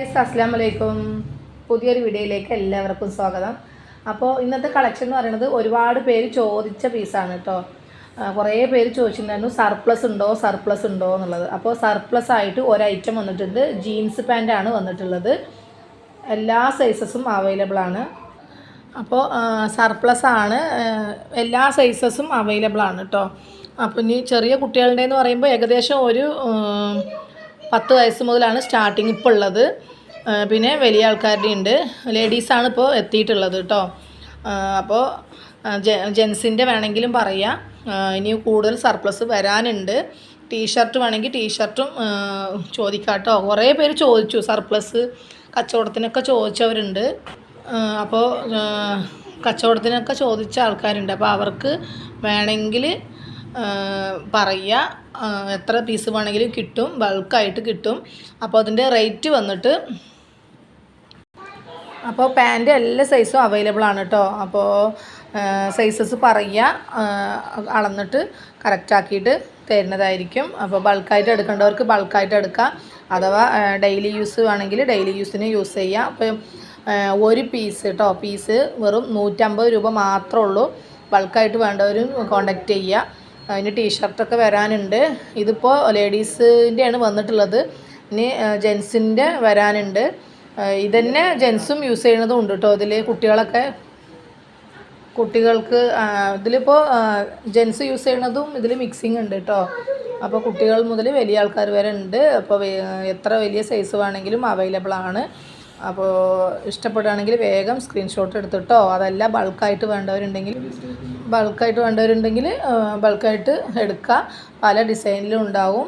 അസ്സലാമു അലൈക്കും. പുതിയൊരു വീഡിയോയിലേക്ക് എല്ലാവർക്കും സ്വാഗതം. അപ്പോൾ ഇന്നത്തെ കളക്ഷൻ എന്ന് പറയുന്നത് ഒരുപാട് പേര് ചോദിച്ച പീസാണ് കേട്ടോ. കുറേ പേര് ചോദിച്ചിട്ടുണ്ടായിരുന്നു സർപ്ലസ് ഉണ്ടോ എന്നുള്ളത്. അപ്പോൾ സർപ്ലസ് ആയിട്ട് ഒരു ഐറ്റം വന്നിട്ടുണ്ട്. ജീൻസ് പാൻ്റാണ് വന്നിട്ടുള്ളത്. എല്ലാ സൈസസും അവൈലബിൾ ആണ്. അപ്പോൾ സർപ്ലസ് ആണ്, എല്ലാ സൈസസും അവൈലബിൾ ആണ് കേട്ടോ. അപ്പോൾ ഇനി ചെറിയ കുട്ടികളുടെ എന്ന് പറയുമ്പോൾ ഏകദേശം ഒരു 10 വയസ്സ് മുതലാണ് സ്റ്റാർട്ടിങ് ഇപ്പോൾ ഉള്ളത്. പിന്നെ വലിയ ആൾക്കാരുടെ ഉണ്ട്. ലേഡീസാണ് ഇപ്പോൾ എത്തിയിട്ടുള്ളത് കേട്ടോ. അപ്പോൾ ജെൻസിൻ്റെ വേണമെങ്കിലും പറയാം. ഇനി കൂടുതൽ സർപ്ലസ് വരാനുണ്ട്. ടീഷർട്ട് വേണമെങ്കിൽ ടീഷർട്ടും ചോദിക്കാം കേട്ടോ. കുറേ പേര് ചോദിച്ചു, സർപ്ലസ് കച്ചവടത്തിനൊക്കെ ചോദിച്ചവരുണ്ട്. അപ്പോൾ കച്ചവടത്തിനൊക്കെ ചോദിച്ച ആൾക്കാരുണ്ട്. അപ്പോൾ അവർക്ക് വേണമെങ്കിൽ പറയുക, എത്ര പീസ് വേണമെങ്കിലും കിട്ടും, ബൾക്കായിട്ട് കിട്ടും. അപ്പോൾ അതിൻ്റെ റേറ്റ് വന്നിട്ട്, അപ്പോൾ പാൻറ്റ് എല്ലാ സൈസും അവൈലബിൾ ആണ് കേട്ടോ. അപ്പോൾ സൈസസ് പറയുക, അളന്നിട്ട് കറക്റ്റാക്കിയിട്ട് തരുന്നതായിരിക്കും. അപ്പോൾ ബൾക്കായിട്ട് എടുക്കേണ്ടവർക്ക് ബൾക്കായിട്ട് എടുക്കാം. അഥവാ ഡെയിലി യൂസ് വേണമെങ്കിൽ ഡെയിലി യൂസിന് യൂസ് ചെയ്യാം. അപ്പം ഒരു പീസ് കേട്ടോ, പീസ് വെറും 150 രൂപ മാത്രമേ ഉള്ളൂ. ബൾക്കായിട്ട് വേണ്ടവരും കോൺടാക്റ്റ് ചെയ്യുക. അതിന് ടീഷർട്ടൊക്കെ വരാനുണ്ട്. ഇതിപ്പോൾ ലേഡീസിൻ്റെയാണ് വന്നിട്ടുള്ളത്. ഇനി ജെൻസിൻ്റെ വരാനുണ്ട്. ഇതന്നെ ജെൻസും യൂസ് ചെയ്യുന്നതും ഉണ്ട് കേട്ടോ. ഇതിൽ കുട്ടികൾക്ക് ഇതിലിപ്പോൾ ജെൻസ് യൂസ് ചെയ്യുന്നതും ഇതിൽ മിക്സിങ് ഉണ്ട് കേട്ടോ. അപ്പോൾ കുട്ടികൾ മുതൽ വലിയ ആൾക്കാർ വരെ ഉണ്ട്. അപ്പോൾ എത്ര വലിയ സൈസ് വേണമെങ്കിലും അവൈലബിൾ ആണ്. അപ്പോൾ ഇഷ്ടപ്പെടുകയാണെങ്കിൽ വേഗം സ്ക്രീൻഷോട്ട് എടുത്തിട്ടോ. അതല്ല ബൾക്കായിട്ട് വേണ്ടവരുണ്ടെങ്കിൽ ബൾക്കായിട്ട് എടുക്കുക. പല ഡിസൈനിലും ഉണ്ടാവും.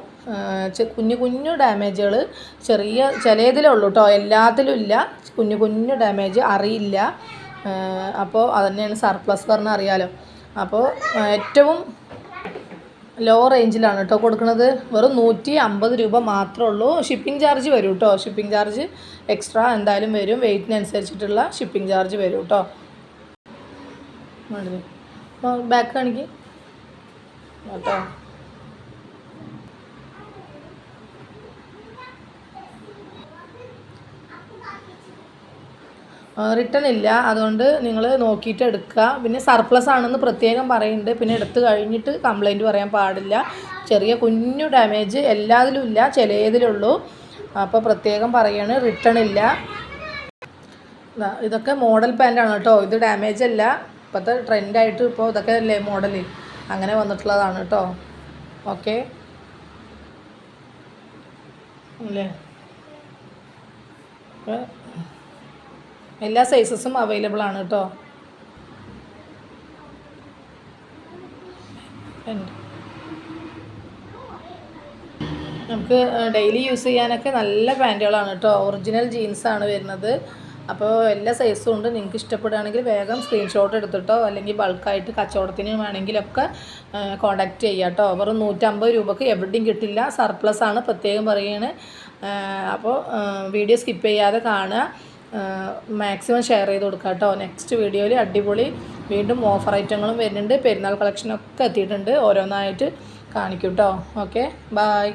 കുഞ്ഞു ഡാമേജുകൾ ചിലതിലേ ഉള്ളൂ കേട്ടോ, എല്ലാത്തിലും ഇല്ല. കുഞ്ഞു ഡാമേജ് അറിയില്ല. അപ്പോൾ അതുതന്നെയാണ് സർപ്ലസ് പറഞ്ഞാൽ അറിയാലോ. അപ്പോൾ ഏറ്റവും ലോ റേഞ്ചിലാണ് കേട്ടോ കൊടുക്കുന്നത്. വെറും 150 രൂപ മാത്രമേ ഉള്ളൂ. ഷിപ്പിംഗ് ചാർജ് വരും കേട്ടോ. ഷിപ്പിംഗ് ചാർജ് എക്സ്ട്രാ എന്തായാലും വരും. വെയ്റ്റിനനുസരിച്ചിട്ടുള്ള ഷിപ്പിംഗ് ചാർജ് വരും കേട്ടോ. ബാക്ക് കാണിക്ക് കേട്ടോ. റിട്ടേൺ ഇല്ല, അതുകൊണ്ട് നിങ്ങൾ നോക്കിയിട്ട് എടുക്കുക. പിന്നെ സർപ്ലസ് ആണെന്ന് പ്രത്യേകം പറയുന്നുണ്ട്. പിന്നെ എടുത്തു കഴിഞ്ഞിട്ട് കംപ്ലൈൻറ്റ് പറയാൻ പാടില്ല. ചെറിയ കുഞ്ഞു ഡാമേജ് എല്ലാത്തിലും ഇല്ല, ചിലതിലുള്ളൂ. അപ്പോൾ പ്രത്യേകം പറയാണ്, റിട്ടേൺ ഇല്ല. ഇതൊക്കെ മോഡൽ പാൻറ്റാണ് കേട്ടോ. ഇത് ഡാമേജ് അല്ല. ഇപ്പോഴത്തെ ട്രെൻഡായിട്ട് ഇപ്പോൾ ഇതൊക്കെ അല്ലേ മോഡൽ, അങ്ങനെ വന്നിട്ടുള്ളതാണ് കേട്ടോ. ഓക്കെ അല്ലേ. എല്ലാ സൈസസും അവൈലബിൾ ആണ് കേട്ടോ. നമുക്ക് ഡെയിലി യൂസ് ചെയ്യാനൊക്കെ നല്ല പാൻറ്റുകളാണ് കേട്ടോ. ഒറിജിനൽ ജീൻസാണ് വരുന്നത്. അപ്പോൾ എല്ലാ സൈസും ഉണ്ട്. നിങ്ങൾക്ക് ഇഷ്ടപ്പെടുകയാണെങ്കിൽ വേഗം സ്ക്രീൻഷോട്ട് എടുത്തിട്ടോ, അല്ലെങ്കിൽ ബൾക്കായിട്ട് കച്ചവടത്തിന് വേണമെങ്കിലൊക്കെ കോൺടാക്റ്റ് ചെയ്യുക കേട്ടോ. വെറും 150 രൂപക്ക് എവിടെയും കിട്ടില്ല. സർപ്ലസ് ആണ്, പ്രത്യേകം പറയുകയാണ്. അപ്പോൾ വീഡിയോ സ്കിപ്പ് ചെയ്യാതെ കാണുക. മാക്സിമം ഷെയർ ചെയ്ത് കൊടുക്കുക കേട്ടോ. നെക്സ്റ്റ് വീഡിയോയിൽ അടിപൊളി വീണ്ടും ഓഫർ ഐറ്റങ്ങളും വരുന്നുണ്ട്. പെരുന്നാൾ കളക്ഷനൊക്കെ എത്തിയിട്ടുണ്ട്. ഓരോന്നായിട്ട് കാണിക്കും കേട്ടോ. Okay, bye.